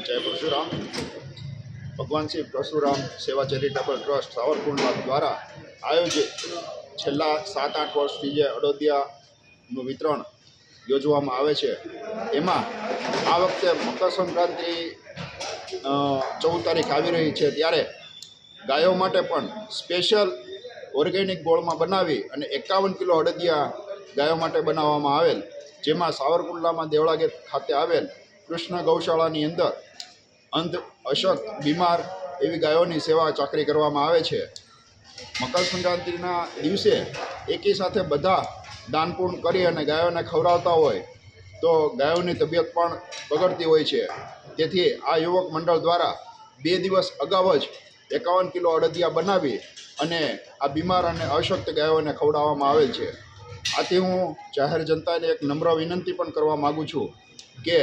जय परशुराम। भगवान श्री परशुराम सेवा चेरिटेबल ट्रस्ट सावरकुंडला द्वारा आयोजित छेल्ला 7-8 वर्षथी जे अडोदियानुं वितरण योजवामां आवे छे एमां आ वखते मकर संक्रांति 14 तारीख आवी रही है त्यारे गायों माटे पण स्पेशल ऑर्गेनिक गोळमां बनावी अने 51 किलो अडदिया गायों माटे बनाववामां आवेल, जेमां सावरकुंडलामां देवळा गेट खाते आवेल कृष्ण गौशाळानी अंदर अंध, अशक्त, बीमार एवी गायोनी सेवा चाकरी करवामां आवे छे। मकर संक्रांतिना दिवसे एकी साथे बधा दानपुण्य करी अने गायोने खवरावता होय तो गायोनी तबियत पण बगड़ती होय छे। तेथी आ युवक मंडल द्वारा 2 दिवस अगाऊ ज 51 किलो अडदिया बनावी अने आ बीमार अने अशक्त गायोने खवडाववामां आवेल छे। आथी हूँ जाहेर जनताने एक नम्र विनंती पण करवा मागुं छुं के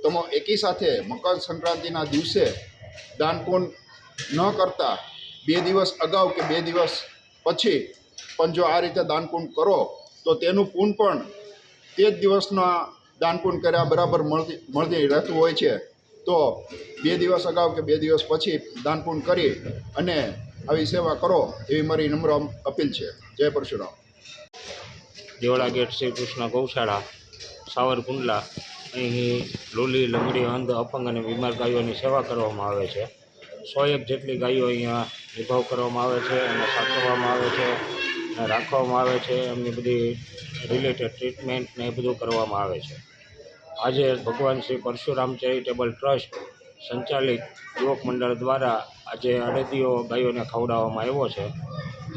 तमो एकी साथे मकर संक्रांतिना दिवसे दानपुण्य न करता 2 दिवस अगाऊ के 2 दिवस पछी पण जो आ रीते दानपुण्य करो तो तेनुं पुण्य पण ते ज दिवसना दानपुण्य कर्या बराबर मळती रहतुं होय छे। तो 2 दिवस अगाऊ के 2 दिवस पछी दानपुण्य करी अने आवी सेवा करो एवी मारी नम्र अपील छे। जय परशुराम। देवळा गेट श्री कृष्ण गौशाळा सावरकुंडला અહીં લોલી, લંગડી, અંધ, અપંગ અને બીમાર ગાયોની સેવા કરવામાં આવે છે। 101 જેટલી ગાયો અહીંયા નિભાવ કરવામાં આવે છે અને સાચવવામાં આવે છે અને રાખવામાં આવે છે। એમની બધી રિલેટેડ ટ્રીટમેન્ટ ને એ બધું કરવામાં આવે છે। આજે ભગવાન શ્રી પરશુરામ ચેરિટેબલ ટ્રસ્ટ સંચાલિત યુવક મંડળ દ્વારા આજે અડદિયો ગાયોને ખવડાવવામાં આવ્યો છે।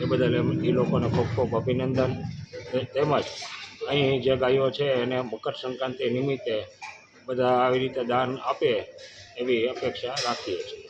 એ બદલ એ લોકોને ખૂબ ખૂબ અભિનંદન। તેમજ અહીં જે ગાયો છે એને મકર સંક્રાંતિ નિમિત્તે બધા આવી રીતે દાન આપે એવી અપેક્ષા રાખીએ છીએ।